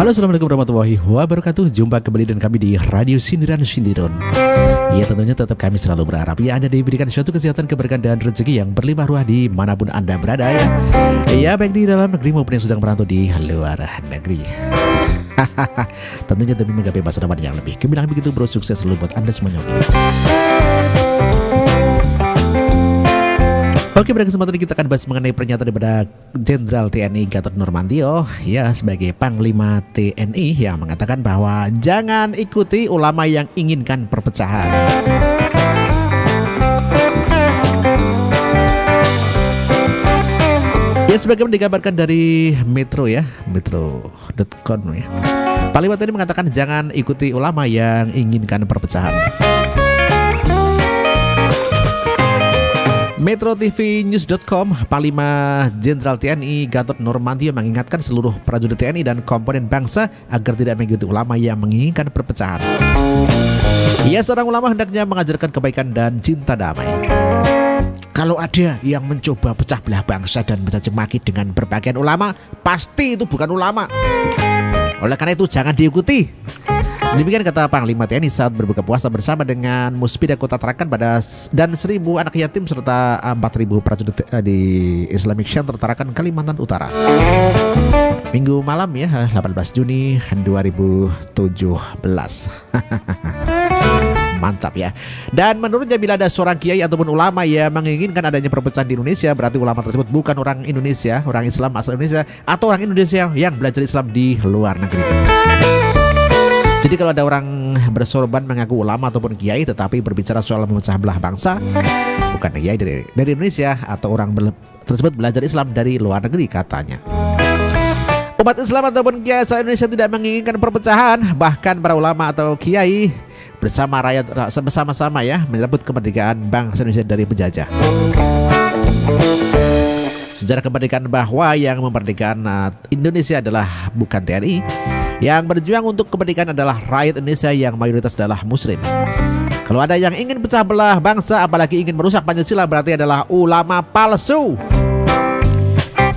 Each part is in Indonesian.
Halo, assalamualaikum warahmatullahi wabarakatuh. Jumpa kembali dengan kami di Radio Sindiran Sindiron. Ya, tentunya tetap kami selalu berharap ya Anda diberikan suatu kesehatan, keberkahan dan rezeki yang berlimpah ruah di manapun Anda berada ya. Ya, baik di dalam negeri maupun yang sedang merantau di luar negeri. Tentunya demi menggapai masa depan yang lebih gemilang, begitu bro, sukses selalu buat Anda semuanya. Oke, pada kesempatan ini kita akan bahas mengenai pernyataan daripada Jenderal TNI Gatot Nurmantio ya sebagai Panglima TNI yang mengatakan bahwa jangan ikuti ulama yang inginkan perpecahan. Ya, sebagaimana dikabarkan dari Metro ya, metro.com ya. Panglima TNI mengatakan jangan ikuti ulama yang inginkan perpecahan. MetroTVNews.com, Panglima Jenderal TNI Gatot Nurmantio mengingatkan seluruh prajurit TNI dan komponen bangsa agar tidak mengikuti ulama yang menginginkan perpecahan. Ia seorang ulama hendaknya mengajarkan kebaikan dan cinta damai. Kalau ada yang mencoba pecah belah bangsa dan mencaci maki dengan berpakaian ulama, pasti itu bukan ulama. Oleh karena itu jangan diikuti. Demikian kata Panglima TNI saat berbuka puasa bersama dengan Muspida Kota Tarakan dan 1.000 anak yatim serta 4.000 prajurit di Islamic Center Tarakan, Kalimantan Utara. Minggu malam ya, 18 Juni 2017. Mantap ya. Dan menurutnya bila ada seorang kiai ataupun ulama yang menginginkan adanya perpecahan di Indonesia, berarti ulama tersebut bukan orang Indonesia, orang Islam asal Indonesia, atau orang Indonesia yang belajar Islam di luar negeri. Jadi kalau ada orang bersorban mengaku ulama ataupun kiai tetapi berbicara soal memecah belah bangsa, bukan kiai dari Indonesia atau orang tersebut belajar Islam dari luar negeri, katanya. Umat Islam ataupun kiai asal Indonesia tidak menginginkan perpecahan, bahkan para ulama atau kiai bersama rakyat bersama-sama ya menyambut kemerdekaan bangsa Indonesia dari penjajah. Sejarah kemerdekaan bahwa yang memerdekakan Indonesia adalah bukan TNI. Yang berjuang untuk kemerdekaan adalah rakyat Indonesia yang mayoritas adalah Muslim. Kalau ada yang ingin pecah belah bangsa, apalagi ingin merusak Pancasila, berarti adalah ulama palsu.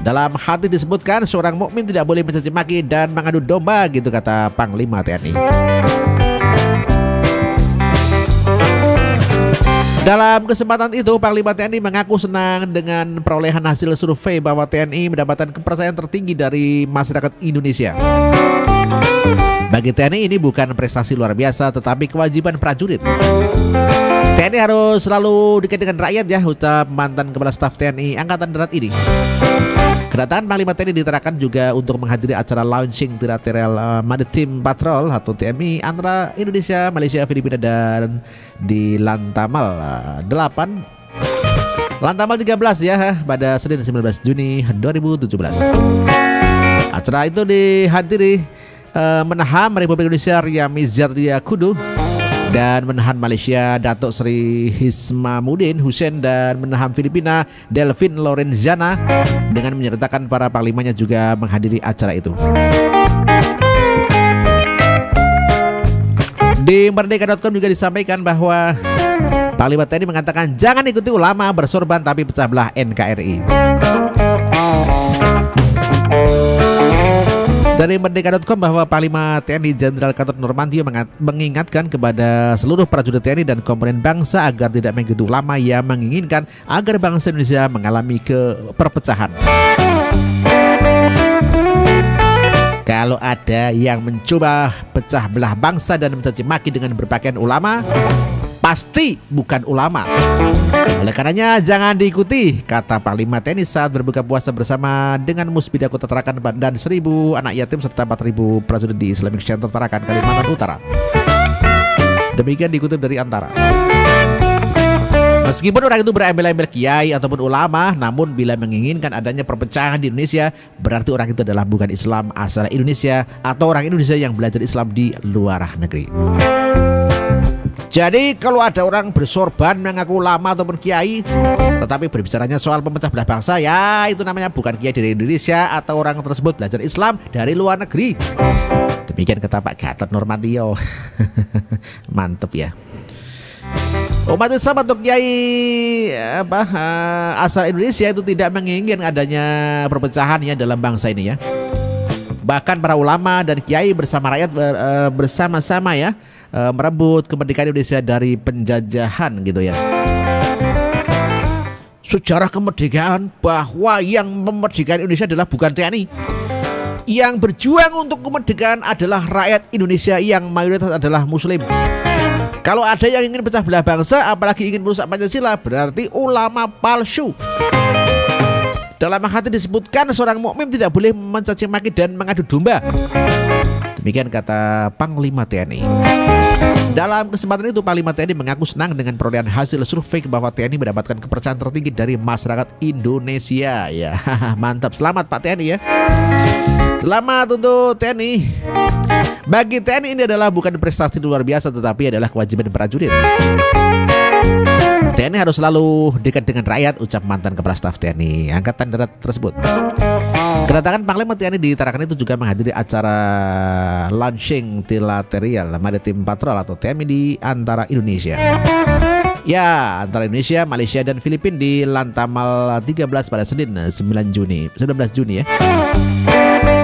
Dalam hadis disebutkan seorang mukmin tidak boleh mencaci maki dan mengadu domba, gitu kata Panglima TNI. Dalam kesempatan itu, Panglima TNI mengaku senang dengan perolehan hasil survei bahwa TNI mendapatkan kepercayaan tertinggi dari masyarakat Indonesia. Bagi TNI ini bukan prestasi luar biasa, tetapi kewajiban prajurit. TNI harus selalu dekat dengan rakyat ya, ucap mantan Kepala Staf TNI Angkatan Darat ini. Kedatangan Panglima TNI diterakan juga untuk menghadiri acara launching Territorial Maritime Patrol atau TMI antara Indonesia, Malaysia, Filipina dan di Lantamal 13 ya pada Senin 19 Juni 2017. Acara itu dihadiri Menhan Republik Indonesia Ria Mizatria Kudu dan Menhan Malaysia Datuk Seri Hismamuddin Hussein dan Menhan Filipina Delvin Lorenzana dengan menyertakan para panglimanya juga menghadiri acara itu. Di Merdeka.com juga disampaikan bahwa Panglima TNI mengatakan jangan ikuti ulama bersorban tapi pecah belah NKRI. Dari Merdeka.com bahwa Panglima TNI Jenderal Gatot Nurmantio mengingatkan kepada seluruh prajurit TNI dan komponen bangsa agar tidak mengikuti ulama yang menginginkan agar bangsa Indonesia mengalami perpecahan. Kalau ada yang mencoba pecah belah bangsa dan mencaci maki dengan berpakaian ulama, pasti bukan ulama. Oleh karenanya jangan diikuti, kata Panglima TNI saat berbuka puasa bersama dengan Muspida Kota Tarakan dan 1.000 anak yatim serta 4.000 prajurit di Islamic Center Tarakan, Kalimantan Utara. Demikian dikutip dari Antara. Meskipun orang itu berembel-embel kiai ataupun ulama, namun bila menginginkan adanya perpecahan di Indonesia, berarti orang itu adalah bukan Islam asal Indonesia atau orang Indonesia yang belajar Islam di luar negeri. Jadi kalau ada orang bersorban mengaku ulama ataupun kiai tetapi berbicaranya soal pemecah belah bangsa, ya itu namanya bukan kiai dari Indonesia atau orang tersebut belajar Islam dari luar negeri. Demikian kata Pak Gatot Nurmantio. Mantep ya. Umat Islam atau kiai asal Indonesia itu tidak menginginkan adanya perpecahan ya dalam bangsa ini ya. Bahkan para ulama dan kiai bersama rakyat bersama-sama ya merebut kemerdekaan Indonesia dari penjajahan gitu ya. Sejarah kemerdekaan bahwa yang memerdekakan Indonesia adalah bukan TNI. Yang berjuang untuk kemerdekaan adalah rakyat Indonesia yang mayoritas adalah muslim. Kalau ada yang ingin pecah belah bangsa, apalagi ingin merusak Pancasila, berarti ulama palsu. Dalam hadis disebutkan seorang mukmin tidak boleh mencaci maki dan mengadu domba. Demikian kata Panglima TNI. Dalam kesempatan itu Panglima TNI mengaku senang dengan perolehan hasil survei bahwa TNI mendapatkan kepercayaan tertinggi dari masyarakat Indonesia. Ya, mantap. Selamat Pak TNI ya. Selamat untuk TNI. Bagi TNI ini adalah bukan prestasi luar biasa, tetapi adalah kewajiban prajurit. TNI harus selalu dekat dengan rakyat, ucap mantan Kepala Staf TNI Angkatan Darat tersebut. Kedatangan Panglima TNI di Tarakan itu juga menghadiri acara launching trilateral Maritim Patrol atau TMI di antara Indonesia. Ya, antara Indonesia, Malaysia dan Filipina di Lantamal 13 pada Senin 19 Juni ya.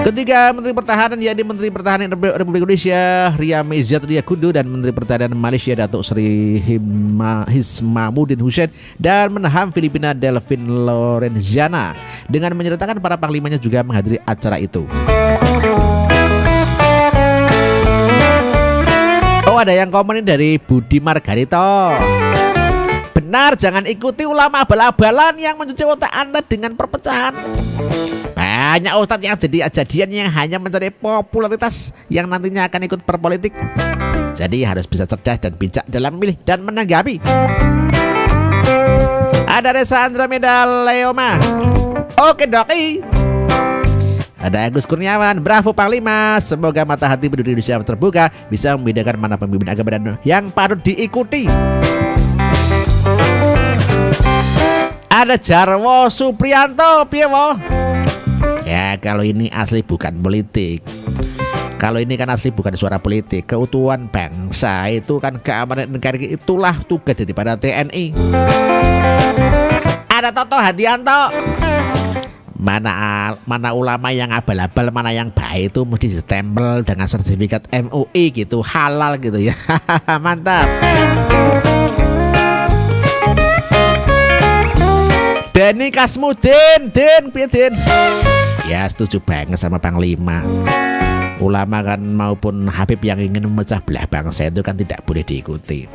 Ketiga Menteri Pertahanan yakni Menteri Pertahanan Republik Indonesia Ria Mizat Riyakudu dan Menteri Pertahanan Malaysia Datuk Seri Hismamuddin Hussein dan Menhan Filipina Delvin Lorenzana dengan menyertakan para panglimanya juga menghadiri acara itu. Oh, ada yang komen dari Budi Margarito. Benar, jangan ikuti ulama abal-abalan yang mencuci otak Anda dengan perpecahan. Banyak ustadz yang jadi-jadian yang hanya mencari popularitas yang nantinya akan ikut berpolitik. Jadi harus bisa cerdas dan bijak dalam memilih dan menanggapi. Ada Reza Andromeda Leoma. Oke doki. Ada Agus Kurniawan. Bravo Panglima. Semoga mata hati penduduk Indonesia terbuka, bisa membedakan mana pemimpin agama dan yang patut diikuti. Ada Jarwo Supriyanto. Piye wo? Ya, kalau ini asli bukan politik. Kalau ini kan asli bukan suara politik. Keutuhan bangsa itu kan keamanan negara, itulah tugas daripada TNI. Ada Toto Hadianto. Mana ulama yang abal-abal, mana yang baik itu mesti ditempel dengan sertifikat MUI gitu, halal gitu ya. Mantap. Deni Kasmudin, Din. Ya, setuju banget sama Panglima. Ulama kan maupun Habib yang ingin memecah belah bangsa itu kan tidak boleh diikuti.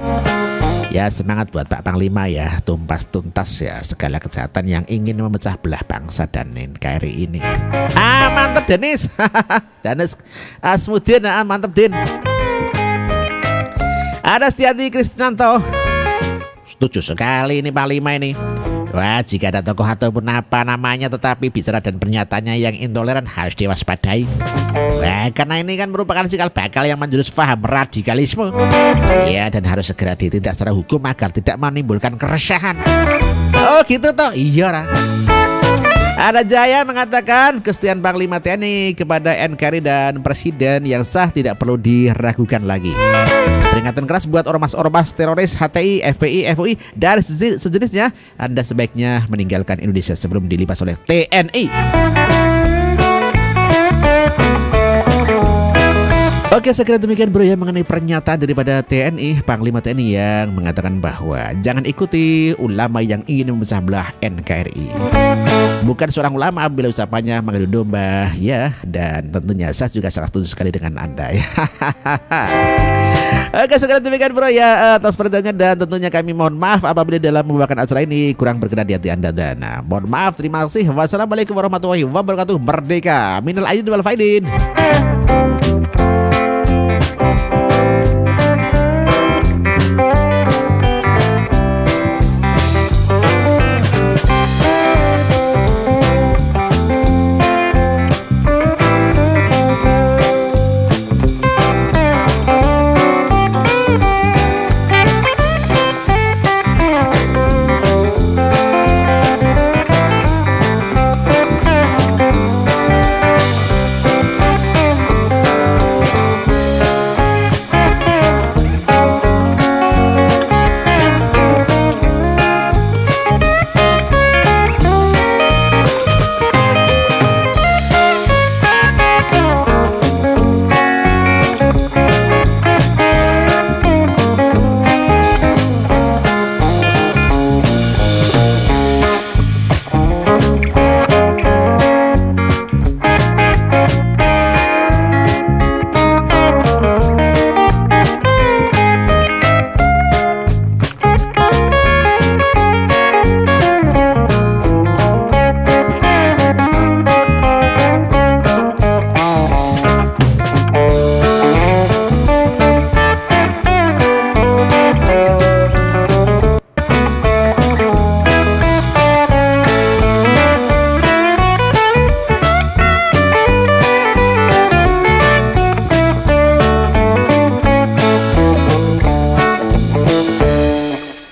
Ya, semangat buat Pak Panglima ya, tumpas tuntas ya segala kejahatan yang ingin memecah belah bangsa dan NKRI ini. Mantap Denis. Denis Asmudin, mantap Din. Ada Setiati Kristinanto. Setuju sekali ini Panglima ini. Wah, jika ada tokoh ataupun apa namanya tetapi bicara dan pernyataannya yang intoleran harus diwaspadai. Wah, karena ini kan merupakan cikal bakal yang menjurus paham radikalisme. Ya, dan harus segera ditindak secara hukum agar tidak menimbulkan keresahan. Oh gitu toh, iya lah. Ada Jaya mengatakan kesetiaan Panglima TNI kepada NKRI dan Presiden yang sah tidak perlu diragukan lagi. Peringatan keras buat ormas-ormas teroris HTI, FPI, FUI dan sejenisnya. Anda sebaiknya meninggalkan Indonesia sebelum dilipas oleh TNI. Oke, sekira demikian bro ya mengenai pernyataan daripada TNI, Panglima TNI yang mengatakan bahwa jangan ikuti ulama yang ingin memecah belah NKRI. Bukan seorang ulama bila ucapannya mengadu domba ya, dan tentunya saya juga sangat setuju sekali dengan Anda ya. Oke, sekira demikian bro ya atas perhatiannya, dan tentunya kami mohon maaf apabila dalam membawakan acara ini kurang berkenan di hati Anda, dan mohon maaf, terima kasih. Wassalamualaikum warahmatullahi wabarakatuh. Merdeka minal aidin wal faidin.